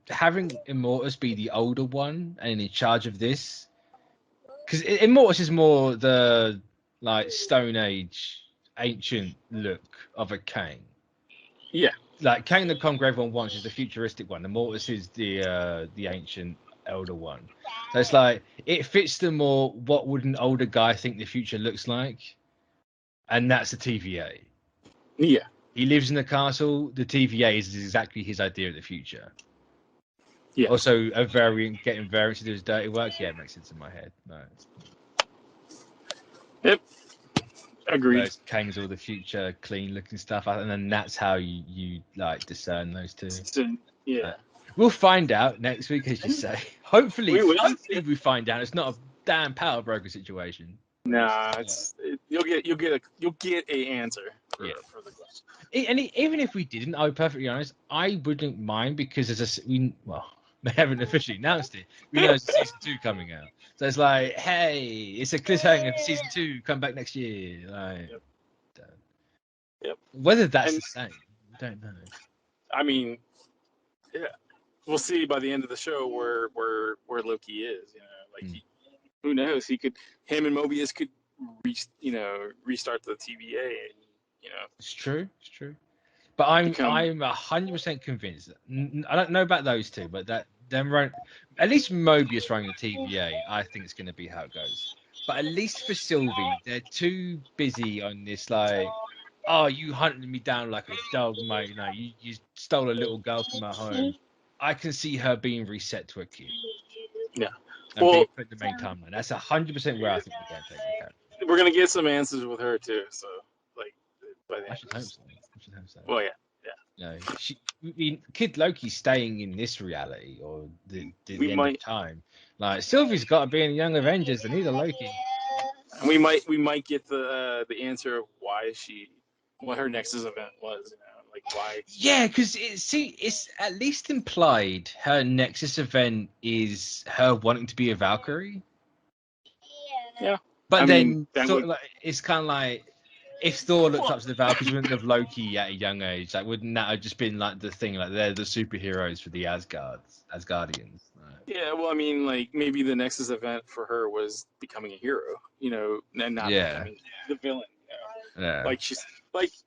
having Immortus be the older one and in charge of this, because Immortus is more the Stone Age ancient look of a Kang. Yeah. Like Kang the Conqueror everyone wants is the futuristic one. Immortus is the ancient elder one. So it's it fits the more what would an older guy think the future looks like, and that's the TVA. Yeah. He lives in the castle. The TVA is exactly his idea of the future. Yeah. Also, getting variants to do his dirty work. Yeah, it makes sense in my head. No. Yep. Agreed. Kang's all the future, clean-looking stuff, and then that's how you discern those two. Yeah. We'll find out next week, as you say. Hopefully, we find out it's not a damn power broker situation. Nah, you'll get a answer for the question. And even if we didn't, I'll be perfectly honest, I wouldn't mind because they haven't officially announced it. We know there's season 2 coming out, so it's hey, it's a cliffhanger for season 2. Come back next year. Yep. Whether that's the same, I don't know. I mean, yeah, we'll see by the end of the show where Loki is. Who knows? Him and Mobius could restart the TVA. It's true. But I'm 100% convinced. I don't know about those two, but at least Mobius running the TVA, I think it's going to be how it goes. But at least for Sylvie, they're too busy on this oh, you hunted me down like a dog, mate. You stole a little girl from my home. I can see her being reset to a kid. Yeah. And being put in the main timeline. That's 100% where I think we're going to take the character. We're going to get some answers with her too. So, by the I should hope so. Well, yeah. Kid Loki's staying in this reality or the end of time. Sylvie's got to be in the Young Avengers. They need a Loki. And we might get the answer of what her Nexus event was. Why? Yeah, because it's at least implied her Nexus event is her wanting to be a Valkyrie. Yeah. But it's kind of like if Thor looked up to the Valkyries, wouldn't have Loki at a young age? Wouldn't that have just been the thing? They're the superheroes for the Asgardians. Yeah, well, I mean, maybe the Nexus event for her was becoming a hero, and not becoming the villain. Yeah. She's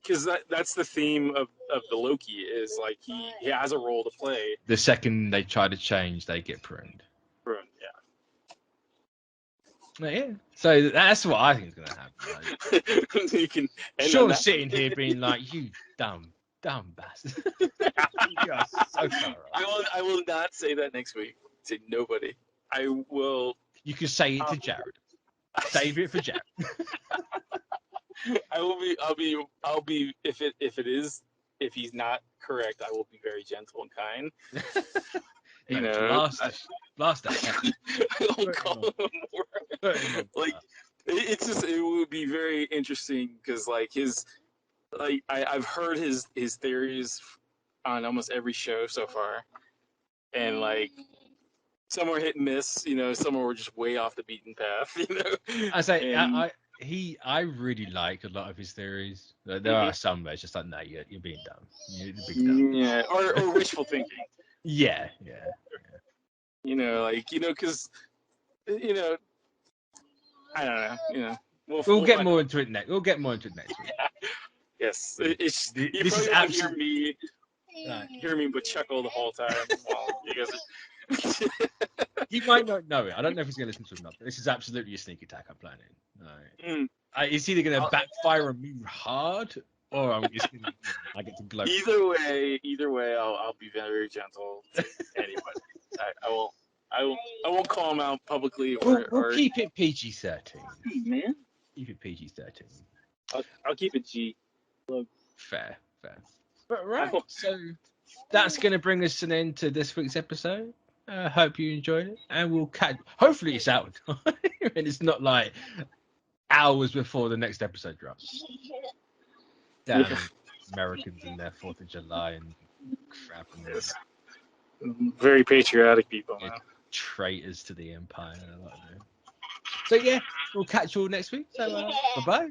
because that's the theme of the Loki is he has a role to play. The second they try to change, they get pruned. Yeah. So that's what I think is going to happen. You can. Sean's sitting here being you dumb bastard. You are so far off. I will not say that next week to nobody. I will. You can say it to Jared. Save it for Jared. I'll be if he's not correct, I will be very gentle and kind. Blast that. I don't call him more. It's just it would be very interesting because I've heard his theories on almost every show so far, and some were hit and miss, some were just way off the beaten path, I say I really like a lot of his theories. There are some where it's just like, no, you're being dumb. You're being dumb. Yeah, or wishful thinking. Yeah. Because I don't know. We'll get more into it next. We'll get more into it next week. Yes, you This probably is won't absolutely. hear me but chuckle the whole time while you guys are. He might not know it. I don't know if he's going to listen to it or not. But this is absolutely a sneak attack I'm planning. It's either going to backfire on me hard, or I get to gloat. Either way, I'll be very gentle to anybody. I won't call him out publicly. We'll keep it PG-13. Man, keep it PG-13. I'll keep it G. Look. Fair. But right, so that's going to bring us to an end to this week's episode. Hope you enjoyed it, and we'll catch. Hopefully, it's out and it's not like hours before the next episode drops. Damn Americans and their 4th of July and crap. And yes. Very patriotic people. Yeah, traitors to the empire. So yeah, we'll catch you all next week. So bye bye.